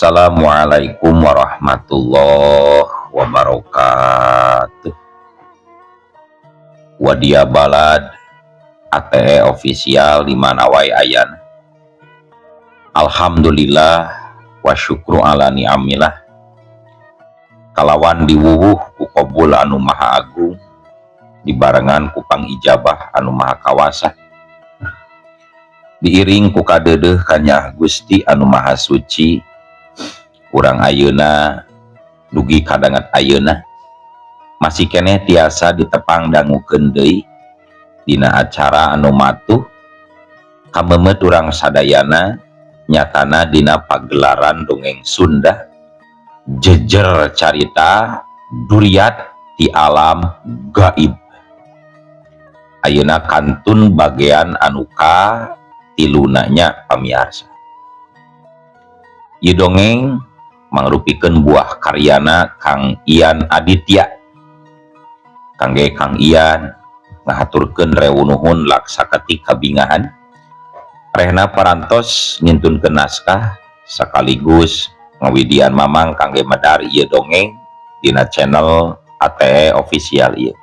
Assalamualaikum warahmatullahi wabarakatuh. Wadia balad ATE official di mana wae ayan. Alhamdulillah wa syukru ala ni'amillah. Kalawan diwuwuh ku qabul anu maha agung, dibarengan ku pangijabah anu maha kawasa, diiring ku kadeudeuh kanya Gusti anu maha suci. Urang ayeuna dugi kadangat ayeuna masih keneh tiasa ditepang dangukeun deui dina acara anu matuh kamemet urang sadayana nyatana dina pagelaran dongeng Sunda jejer carita duriat ti alam gaib. Ayeuna kantun bagian anu ka tilunanya pamiarsa. Ieu dongeng mangrupikeun buah karyana Kang Ian Aditya. Kangge Kang Ian ngahaturkeun rewuh laksakati kabingahan rehna parantos ngintunkeun naskah sekaligus ngawidian mamang kangge medar ieu dongeng dina channel ATE official ieu.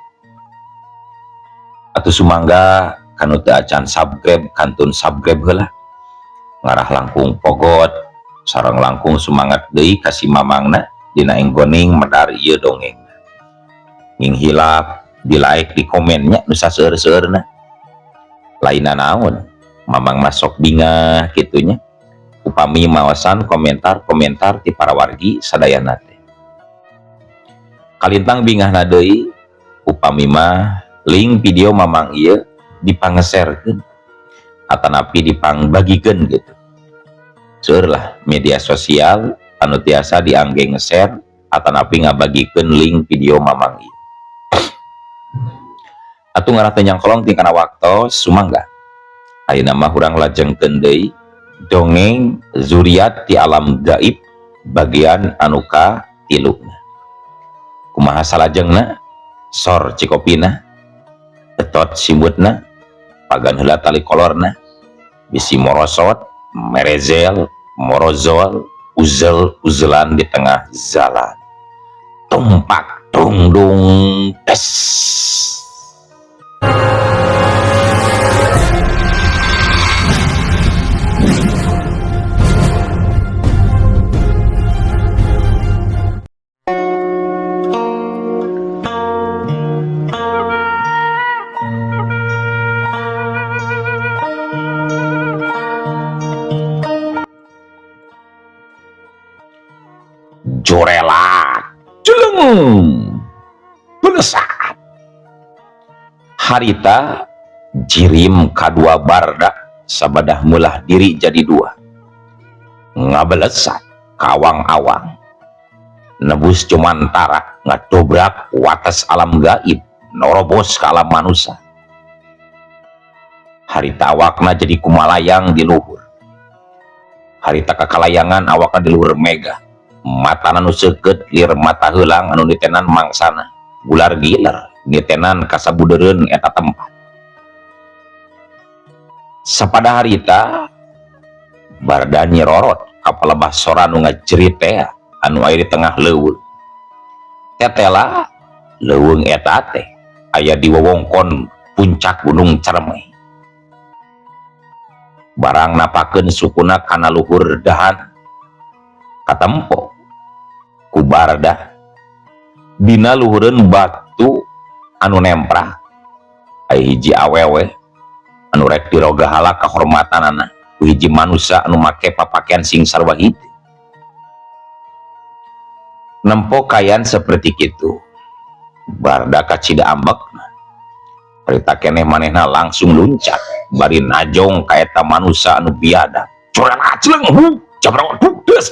Atuh sumangga kanu teu acan subscribe kantun subscribe heula. Ngarah langkung pogot sareng langkung semangat deui kasih mamangna dina enggoning medar ieu dongeng. Nging hilap di like di komennya nu saseueur-seueurna. Lainna naon mamang masuk bingah kitunya upami maosan komentar-komentar ti para wargi sadayana teh. Kalintang bingahna deui upami mah link video mamang ieu dipangeserkeun atanapi dipangbagikeun gitu. Seueur lah media sosial anu tiasa diangge nge-share atanapi ngabagikeun link video mamang ieu. Atuh ngarah teh nyangkolong tingkana waktos sumangga. Ayeuna mah urang lajengkeun deui dongeng Zuriat ti Alam Gaib bagian anu ka 3. Kumaha salajengna? Sor cikopina, etot simutna, pagan heula tali kolorna, bisi morosot, merezel, morozol, uzel-uzelan di tengah jalan. Tumpak dung tes. Jorelat jeleng belesat harita jirim kadua barda sabadah mulah diri jadi 2 ngabelesat kawang-awang nebus cumantara ngadobrak wates alam gaib norobos ke alam manusia. Harita awakna jadi kumalayang di luhur. Harita kakalayangan awakna di luhur mega. Matana nu seukeut lir mata heulang anu ditenan mangsana gular giler ditenan kasabudeureun eta tempat. Sapada harita barda nyirorot ka palebah sora nu ngajerit teh anu aya di tengah leuweung. Tetela leuweung eta teh aya di wewengkon puncak Gunung Cermai. Barang napakeun sukuna kana luhur dahan katempo ku barda dina luhureun batu anu nemprah aya hiji awewe anu rek dirogahala kahormatanana ku hiji manusia anu make papakean sing sarua hiji. Nempo kayan seperti kitu barda kacida ambekna harita keneh manehna langsung luncat bari najong ka eta manusia anu biadab. Curang ajeng jabrak des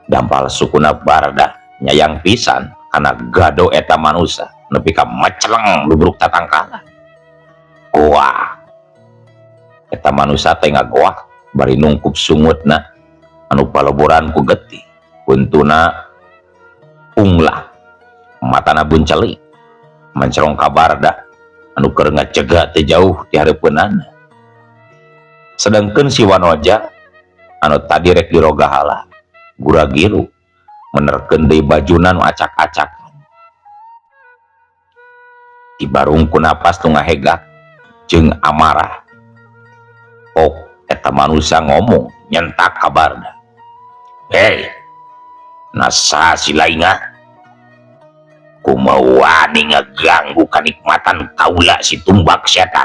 dampal sukuna barda nyayang pisan karena gado eta manusia nepi ka maceleng lubruk tatangkala. Wah eta manusia teh ngagoak bari nungkup sungutna anu paloboran ku getih kuntuna unglah matana buncelik mencerong ka barda anu keur ngacegah teh jauh di hareupeunana. Sedangkan si wanoja anu tadi rek dirogahala gura giru menerkeun deui bajuna nu acak-acakan di barungku napas nu ngahegak jeung amarah. Eta manusia ngomong nyentak kabarna, hei nasa si lainga kumawani ngeganggu kenikmatan kaula si tumbak setan,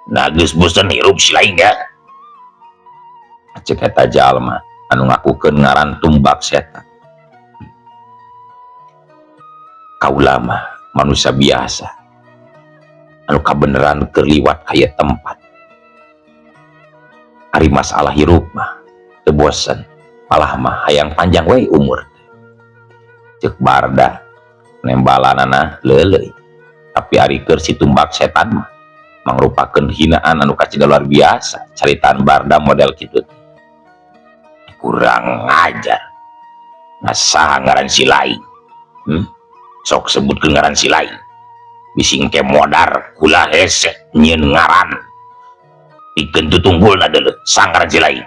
nageus bosen hirup si lainga. Cek eta jalma anu ngakukeun ngaran tumbak setan. Kaula mah manusia biasa anu kabeneran keur liwat kaya tempat. Ari masalah hirup mah teu bosen, malah mah hayang panjang we umur. Cek Barda nembalanana leuleuy, tapi ari keur si tumbak setan mah mangrupakeun hinaan anu kacida luar biasa. Caritaan Barda model kitu kurang ngajar. Nasaha ngaran si lain? Sok sebutkeun ngaran si lain. Bising ke modar kula hese nyieun ngaran. Pikeun tutunggulna deuleu sanggaran si lain.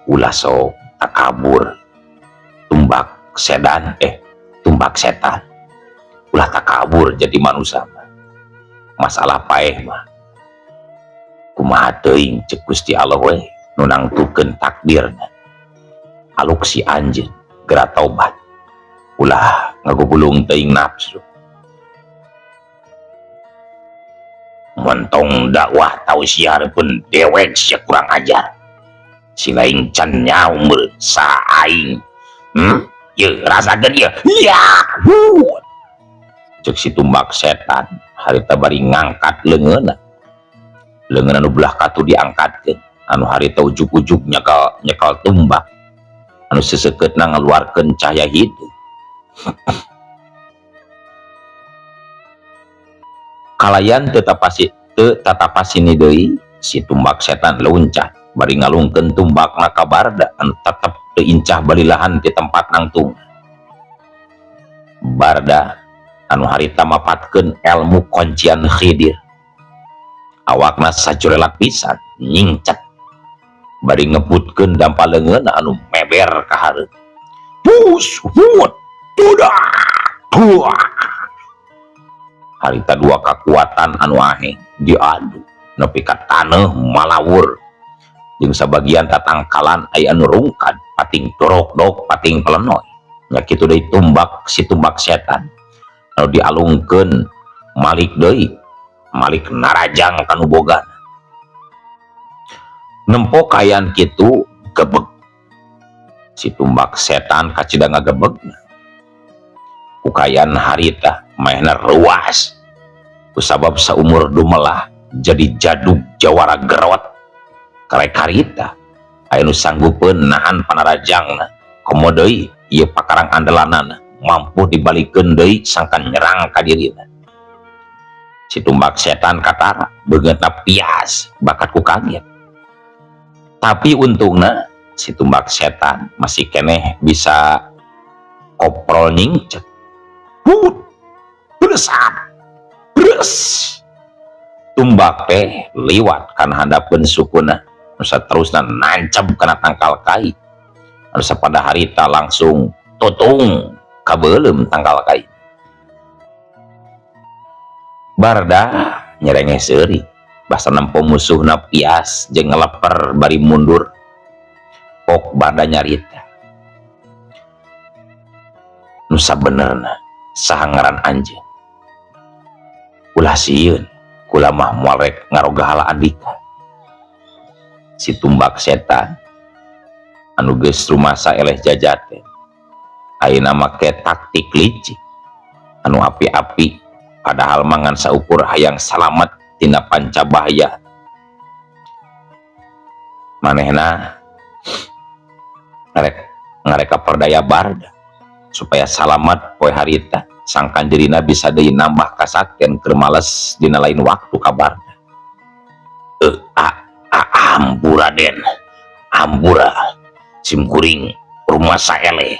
Ulah sok takabur tumbak tumbak setan. Ulah takabur jadi manusia mah. Masalah paeh mah kumaha teuing ceuk Gusti Allah we nu nangtukeun takdirna. Aluk si anjeun geura tobat. Ulah ngagugulung teuing nafsu. Mentong dakwah tausiah pun dewek sia kurang ajar. Si lain can nyaum sa aing. Ye rasakeun ye. Cek si tumbak setan harita bari ngangkat leungeunna. Leungeun anu belah katu diangkatkeun, anu harita ujug-ujug nyekal tumbak. Anu seseukeutna ngaluarkeun cahaya hidup. Kalayan tatapasini deui si tumbak setan loncat bari ngalungkeun tumbakna ka Barda anu tetep teu incah balilahan di tempat nangtung. Barda anu harita mapatkeun ilmu kuncian Khidir, awakna sacurelat pisan nyingcet bari ngebutkeun dampal leungeunna anu meber ka hareup. Pus hut tudah buah. Harita dua kekuatan anu aheng diadu nepi ka taneuh malawur jeung sabagian tatangkalan aya anu rungkad pating dorok-dok pating pelenoy. Nya kitu deui tumbak si tumbak setan anu dialungkeun Malik deui, Malik narajang kanu bogana. Nempo kayan kitu gebeg si tumbak setan kacida ngagebegna. Kukayan harita maehna ruas kusabab saumur dumelah jadi jadug jawara gerot karek harita aya nu sanggupeun nahan panarajangna. Komo deui ieu pakarang andalanana mampu dibalikeun deui sangkan nyerang ka dirina. Si tumbak setan katara beungeutna pias bakat ku kaget. Tapi untungna si tumbak setan masih keneh bisa koprol nyingcet. Tumbak teh liwat kana handapkeun sukuna nu saterusna nancep kana tangkal kai anu sapada harita langsung tutung ka beulem tangkal kai. Barda nyerengeh seuri basa nempo musuhna pias jeung ngeleper bari mundur. Pok Barda nyarita, nu sabenerna saha ngaran anjeun? Ulah sieun kula mah moal rek ngarogahala andika. Si tumbak setan anu geus rumasa eleh jajate ayeuna make taktik licik anu api-api padahal mangan saukur hayang salamet tina pancabahaya. Manehna ngareka perdaya Barda supaya salamet poe harita sangkan dirina bisa deui nambah kasaktian keur males dina lain waktu ka Barda. Ampura Den, ampura simkuring rumah saeleh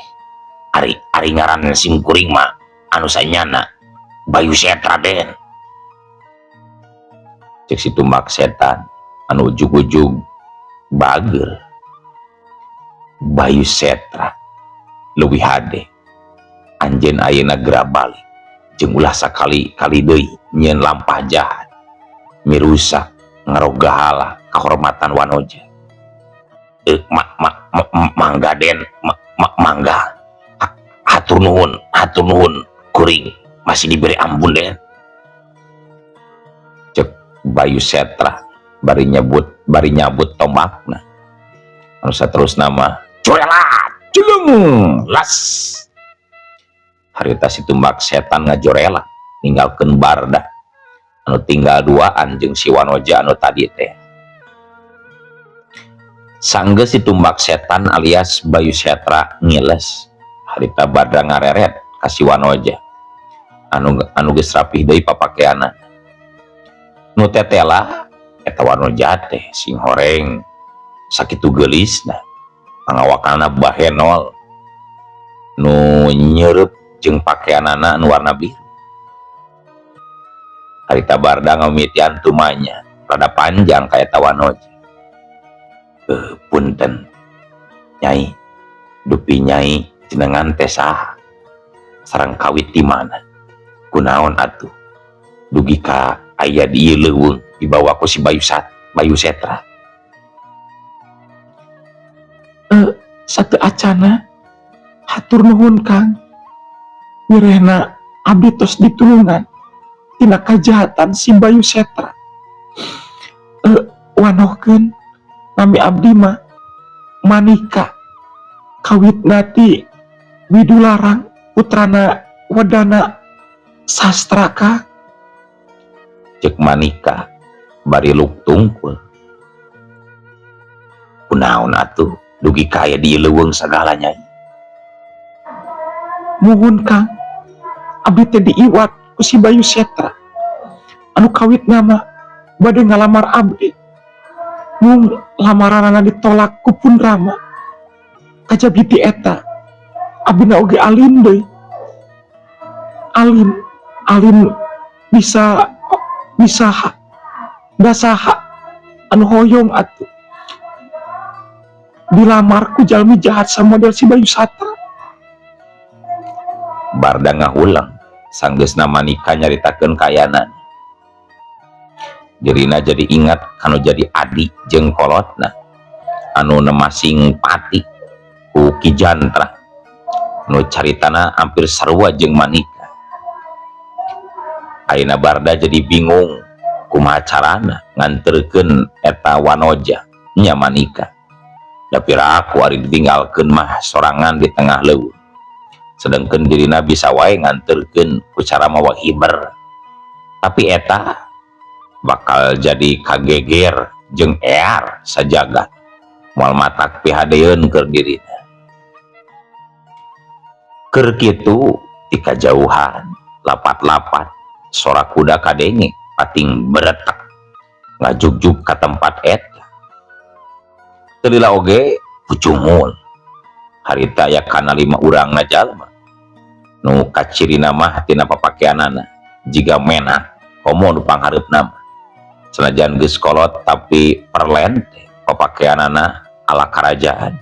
ari ngaran simkuring mah anu sanyana Bayu Setra Den. Cek si tumbak setan anu ujug-ujug bager Bayu Setra leuwih hade anjeun ayeuna geura balik jeung ulah sakali-kali deui nyieun lampah jahat mirusak ngarogahala kahormatan wanoja. Mangga Den, mangga hatur nuhun kuring masih diberi ampun Den, cek Bayu Setra bari nyabut tombakna anu saterusna mah jorelat jeleng las. Harita si tumbak setan ngajorelat ninggalkeun Barda anu tinggal duaan jeung si wanoja anu tadi teh. Sanggeus si tumbak setan alias Bayu Setra ngiles, harita Barda ngareret ka si wanoja anu geus rapih deui papakeana. Nu tetela eta wanoja teh sing horeng sakitu geulisna pangawakalna bahenol nu nyeureub jeung pakaianana anu warna biru. Harita Barda ngamimitian tumanya rada panjang ka eta wanoja. Punten Nyai, dupi Nyai jenengan teh saha sareng kawit di mana kunaon atuh dugi ka aya di ieu leuweung dibawa ku si Bayu Setra. Satu acana hatur nuhun Kang, wirehna abdi tos ditulungan tina kajahatan si Bayu Setra. Wanohkeun nami abdi mah manika kawit nati Widularang putrana Wadana Sastraka, cek manika bari luk tungkul. Kunaon atuh dugi kaya di leuweung sagala Nyai. Nuhun Kang, abdi teh diiwat ku si Bayu Setra anu kawit nama bade ngalamar abdi. Mung lamaranana ditolak ku Pun Rama kajab ti eta abdina oge alim deui. Alim bisa dasaha anu hoyong atuh dilamar ku jalmi jahat samodel si Bayu Setra. Barda ngahulang sanggeusna manika nyaritakeun kaayana. Dirina jadi ingat kanu jadi adik jeung kolotna anu nemasing pati ku Ki Jantra nu caritana hampir sarua jeung manika. Ayeuna Barda jadi bingung kumaha carana nganterkeun eta wanoja nya manika. Da piraku ari ditinggalkeun mah sorangan di tengah leuweung, sedengkeun dirina bisa wae nganterkeun ku cara mawa hiber. Tapi eta bakal jadi kageger jeung ear sajagat moal matak pihadeun keur dirina. Keur kitu ti kajauhan lapat-lapat sora kuda kadenge pating beretek ngajugjug ka tempat eta. Teu lila oge pucungul harita aya kana 5 urangna jalma nu kacirina mah tina papakeanana jiga menak komo nu panghareupna mah senajan geus kolot tapi perlen papakeanana ala karajaan.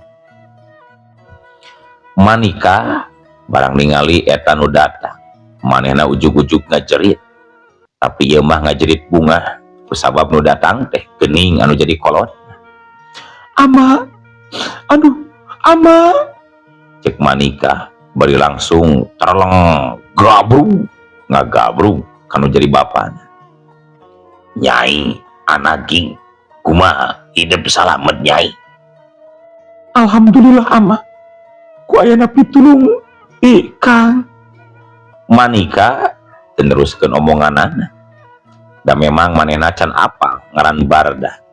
Manika barang ningali eta nu datang manehna ujug-ujug ngajerit, tapi ieu mah ngajerit bunga kusabab nu datang teh geuning anu jadi kolot. Ama, aduh ama, cek manika bari langsung terleng gabrung ngagabrung kanu jadi bapana. Nyai anaging kumaha hidup salamet Nyai? Alhamdulillah ama, ku ayana pitulung Kang. Manika teruskeun omonganana. Da memang manehna can apal ngaran Barda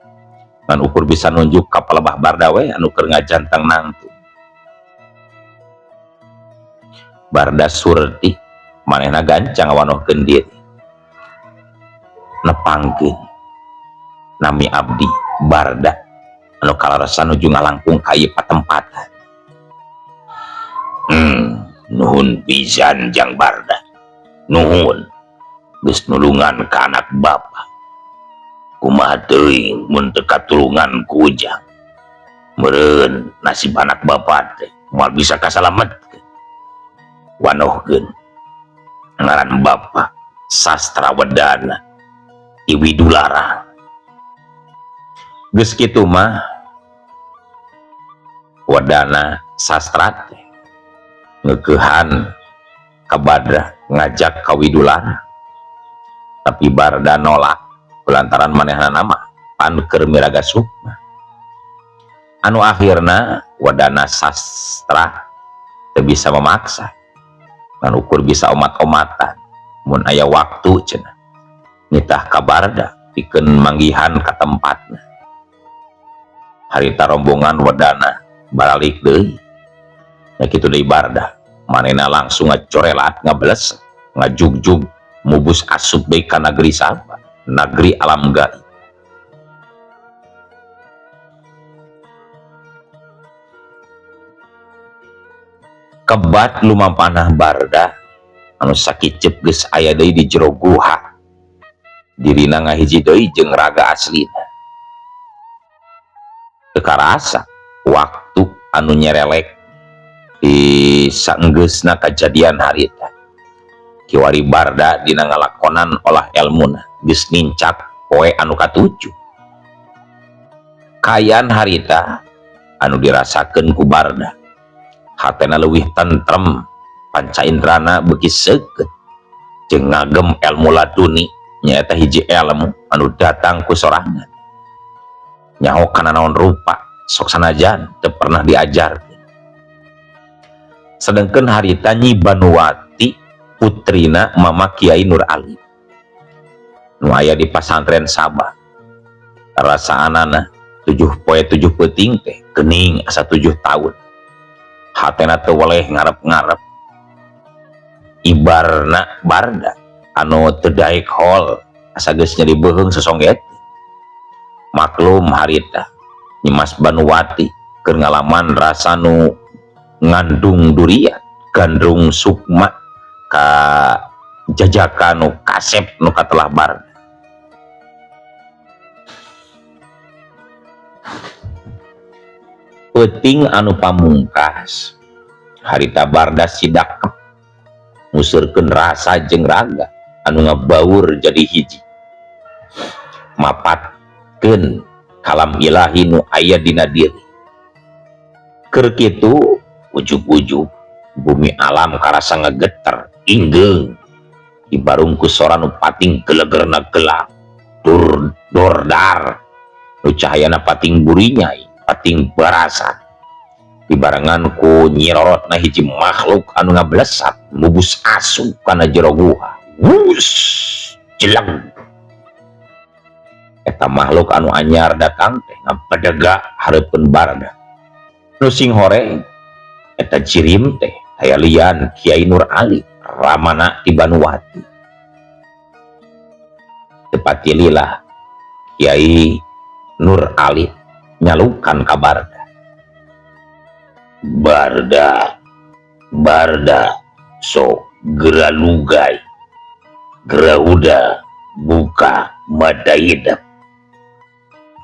ngan ukur bisa nunjuk ka palebah Barda we anu keur ngajantang nangtu. Barda surti manehna gancang wanohkeun diri nepangkeun nami abdi Barda anu kalarasan nuju ngalangkung ka ieu patempatan. Nuhun pisan Jang Barda, nuhun geus nulungan ka anak bapa. kumaha teuing mun teu katulungan ku Ujang meureun nasib anak bapak teh moal bisa kasalametkeun. Wanohkeun ngaran bapak Sastrawedana I Widularang. Geus kitu mah Wadana Sastra teh ngeukehan ka Badra ngajak ka Widularang, tapi Barda nolak kulantaran manehna nama pan keur miraga sukma. Anu akhirna Wadana Sastra teu bisa memaksa ngan ukur bisa omat-omatan mun aya waktu cenah nitah ka Barda pikeun manggihan ka tempatna. Harita rombongan Wadana balik deui nya kitu deui Barda manehna langsung ngacorelat ngabeles ngajugjug mubus asup deui ka nagri Saba, nagri alam gaib. Kebat lumampanah Barda anu sakicep geus aya deui di jero guha, dirina ngahiji deui jeung raga aslina. Teu karasa waktu anu nyerelek di saenggeusna kajadian harita kiwari Barda dina ngalakonan olah elmuna geus nincak poe anu katujuh. Kayan harita anu dirasakeun ku Barda hatena leuwih tentrem, panca indrana beuki seukeut jeung ngagem elmu laduni nyaeta hiji elmu anu datang ku sorangan nyaho kana naon rupa sok sanajan teu pernah diajarkeun. Sedengkeun harita Nyi Banuwati putrina Mama Kiai Nur Ali nu aya di pasantren Sabah. Rasaanana 7 poe 7 peuting teh geuning asa 7 taun. Hatena teu weleh ngarep-ngarep. Ibarna Barda anu teu daek hol asa geus nyeri beuheung sesongget. Maklum harita Nyi Mas Banuwati keur ngalaman rasa nu ngandung durian gandrung sukma ka jajaka nu kasep nu katelah Barda. Peuting anu pamungkas harita Barda sidakep ngusurkeun rasa jeung raga anu ngabaur jadi hiji, mapatkeun kalam ilahi nu aya dina diri. Keur kitu ujug-ujug bumi alam karasa ngageter inggeung dibarung ku sora nu pating gelegerna gelap dordar nu cahayana pating burinyai pating barasa dibarengan ku nyirorotna hiji makhluk anu ngablesat mubus asup kana jero guha. Wus jelang eta makhluk anu anyar datang teh ngapedega hareupeun Barda. Nu sing hore eta cirim teh aya lian Kiai Nur Ali ramana ti Banuwati. Tepati lila Kiai Nur Ali nyalukan ka Barda. Barda so gera lugai gera uda buka mata hidup.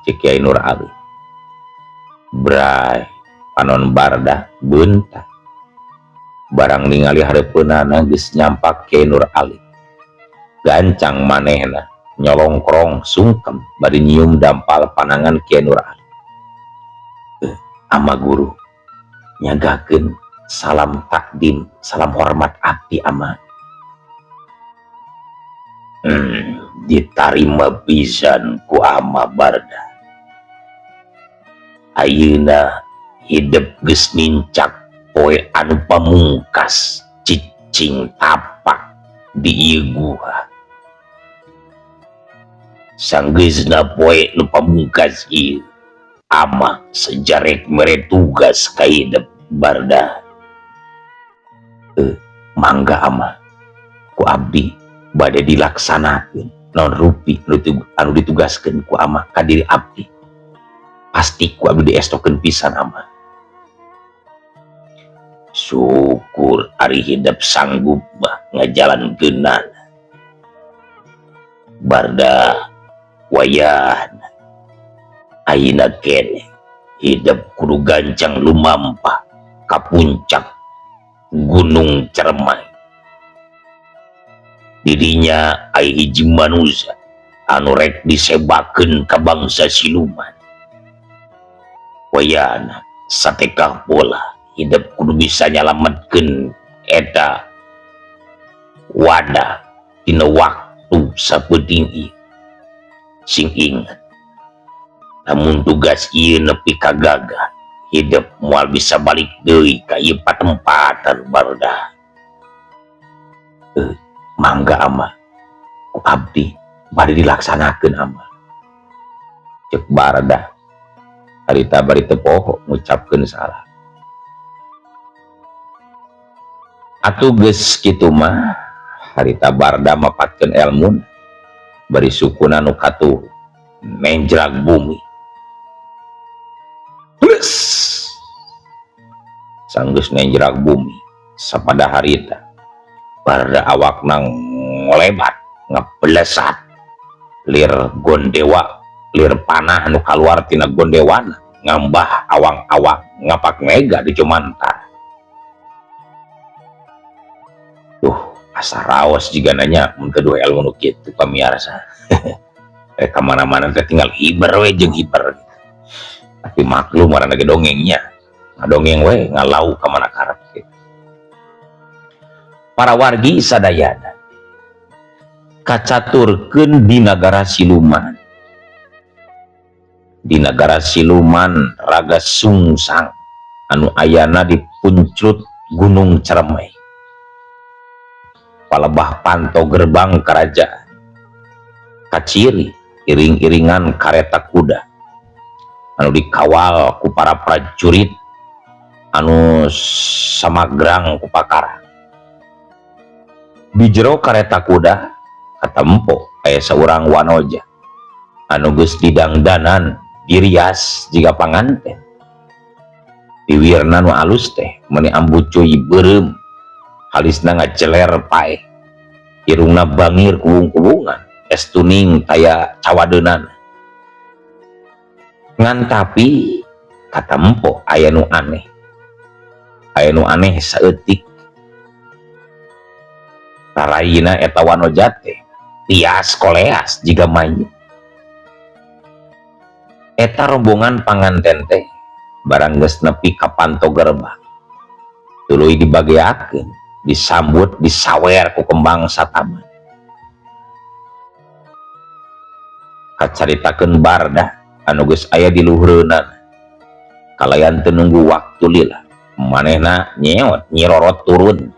Cik Kiai Nur Ali bray panon Barda beunta barang ningali hareupeunana geus nyampak Kiai Nur Ali gancang manehna nyolongkrong sungkem bari nyium dampal panangan Kiai Nur Ali. Ama guru nyagakeun salam takdim salam hormat abdi ama. Ditarima pisan ku ama Barda. Ayeuna hidup geus nincak poe anu pamungkas cicing tapak di ieu guha. Sanggeusna poe nu pamungkas ieu ama sejarek mere tugas ka hidup Barda. Mangga ama ku abdi bade dilaksanakeun naon rupi anu ditugaskeun ku ama ka diri abdi. Pasti ku abdi diestokeun pisan ama. Syukur ari hidup sanggup ngajalankeunna. Barda wayah ayeuna keneh hidup kudu gancang lumampah ka puncak Gunung Cermai. Didinya aya hiji manusia anu rek disebakeun ka bangsa siluman. Wayana satekah bola hidup kudu bisa nyalametkeun eta wadah tina waktu sapenting ieu. Sing ingat, namun tugas ieu nepi ka gagah, hidup moal bisa balik deui ka ieu patempatan barudak. Mangga ama ku abdi bari dilaksanakeun ama. Cek barudak harita bari teu poho ngucapkeun salah. Atuh geus kitu mah harita barudak mapatkeun elmu bari sukuna nu katuh menjrak bumi. Plus sanggeus menjrak bumi sapada harita barudak awakna ngolebat ngapelesat lir gondewa lir panah nu kaluar tina gondewana ngambah awang-awang ngapak mega di Jumantar. Asa raos jiga nanya mun kedua ilmu nu kitu pamirsa. Kamana-mana teh tinggal hiber we jeung hiber. Tapi maklum marana ge dongengnya. Ngadongeng we ngalau ka mana karep kitu. Para wargi sadayana kacaturkeun di nagara siluman. Di nagara siluman raga sungsang anu ayana di punclut Gunung Cermai. Palebah panto gerbang kerajaan kaciri iring-iringan kareta kuda anu dikawal ku para prajurit anu samagrang ku pakara. Di jero kareta kuda katempo aya saurang wanoja anu geus didangdanan dirias jiga panganten. Piwirna nu alus teh meuni ambu cuy beureum halisna ngaceler pae irungna bangir kubung-kubungan estuning taya cawadeunan. Ngan tapi katempo aya nu aneh saeutik. Rarayina eta wanoja teh tias koleas jiga mayit. Eta rombongan panganten teh barang geus nepi ka panto gerbang tuluy dibageakeun disambut disawer ku kembang sataman. Kacaritakeun barda anu geus aya di luhureunana kalayan teu nunggu waktu lila manehna nyeot nyirorot turun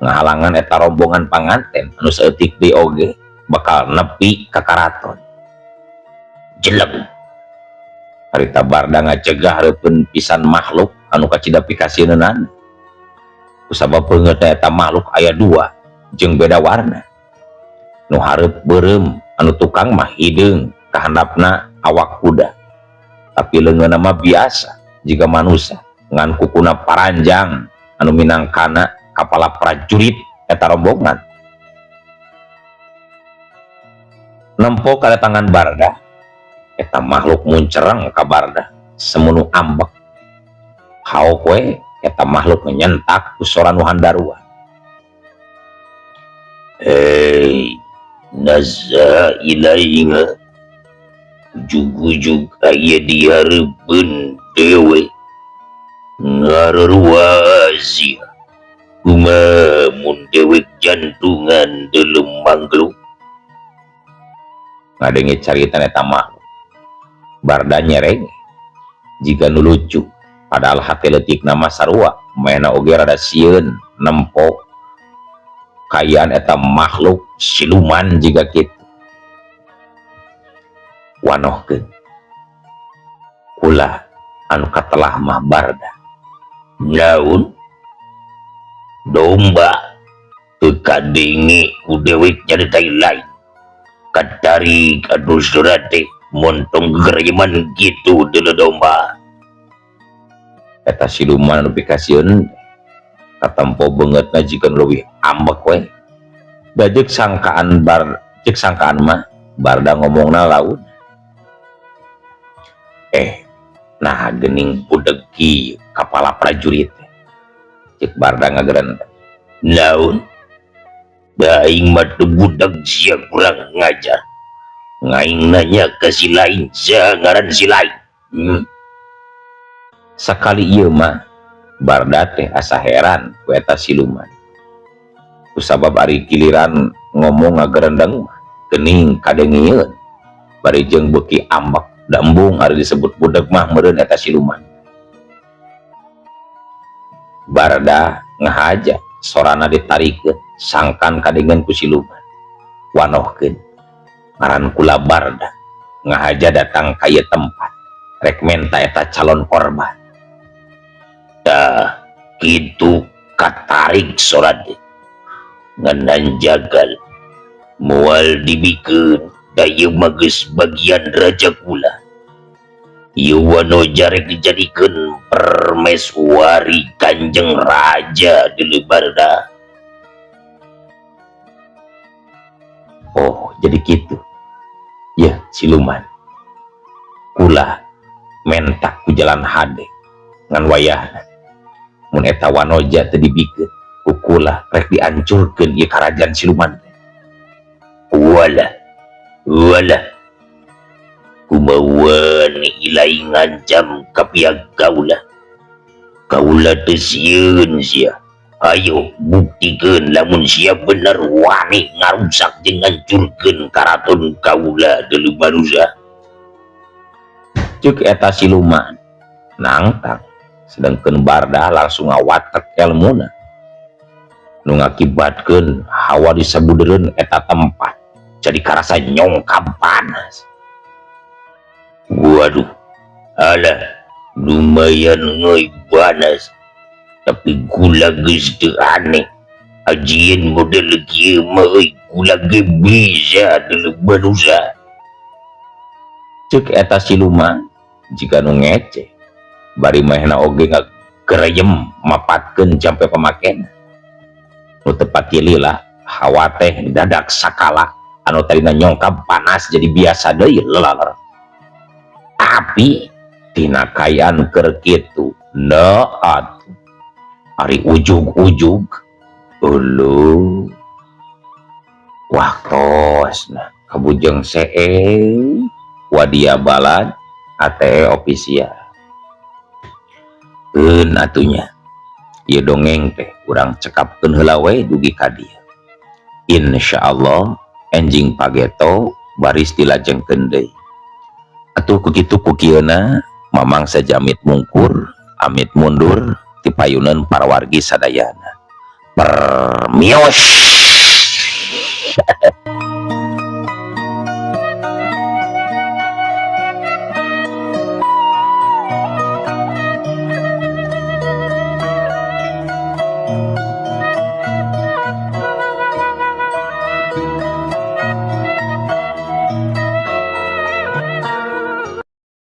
ngahalangan eta rombongan panganten anu saeutik deui oge bakal nepi ka karaton. Jeleng harita barda ngacegah reupeun pisan makhluk anu kacida pikasieunana. Kusabab beungeut eta makhluk aya dua jeung beda warna. Nu hareup beureum anu tukang mah hideung kahandapna awak kuda. Tapi leungeunna mah biasa jiga manusia ngan kukuna paranjang anu minangkana kapala prajurit eta rombongan. Nempo kadatangan barda eta makhluk muncereng ka barda semunu ambek. Haok we eta makhluk nyentak ku sora nu handarua. Hei nazza ilainga ujug-ujug aya di hareupeun dewe ngaruruazia kumamun dewek jantungan delem mangluk. Ngadenge carita eta makhluk barda nyereng jika nu lucu padahal hati leutik nama sarua mehna oge rada sieun nempo kayaan eta makhluk siluman jiga kitu. Wanohkeun ulah anu katelah mah barda naun domba teu kadenge ku dewek nyarita lain kadari kadu surate montong gereman gitu deuleu domba. Eta siluman anu pikasieun katempo beungeutna jikeun leuwih ambek we. Da ceuk sangkaan mah Barda ngomongna laut. Nah gening budak kieu kapala prajurit cek Barda ngageran naon aing mah teu budak sia kurang ngajar ngaing nanya ke si lain ngaran si lain. Sakali ieu mah Barda teh asa heran ku eta siluman kusabab ari giliran ngomong ngagerendeng mah geuning kadengieun bari jeung beuki ambek da embung ari disebut budak mah meureun eta siluman. Barda ngahaja sorana ditarikeun sangkan kadengeun ku siluman wanohkeun ngaran kula Barda ngahaja datang ka ieu tempat rek menta eta calon korban. Tah kitu katarik sorade ngeunaan jagal moal dibikeun da ieu mah geus bagian raja kula. Ieu wanoja rek dijadikeun permeswari Kanjeng Raja deuleu Barda. Oh jadi gitu ya siluman kula mentak ku jalan hade ngan wayahna mun eta wanoja teu dibikeun ku kula rek diancurkeun ieu karajaan siluman. Walah kumawan ilai ngancam ka pihak kaula teu sieun sia. Ayo buktikeun lamun sia bener wani ngarusak jeung ngancurkeun karaton kaula deuleu manusia. Ceuk eta siluman nangtang sedengkeun Barda langsung ngawatek elmuna nu ngakibatkeun hawa di sabudeureun eta tempat jadi karasa nyongkap panas. Waduh alah lumayan ngeuy panas tapi gula geus teu aneh ajieun model kieu mah euy gula ge bisa deuleu manusia. Ceuk eta siluman jika nu ngece bari mahna oge ngagereyem mapatkeun jampe pamakena nu tepat lila hawa teh dadak sakala anu tadina nyongkap panas jadi biasa deui lelaler. Tapi tina kayaan keur kitu naat ari ujug-ujug ulu waktosna kabujeng see wadia balad ATE official. Eun atunya ieu dongeng teh urang cekapkeun heula we dugi ka dieu. Insyaallah enjing pageto baris dilajengkeun deui. Atuh kukitu kukieuna mamang sajamit mungkur amit mundur ti payuneun para wargi sadayana. Permios.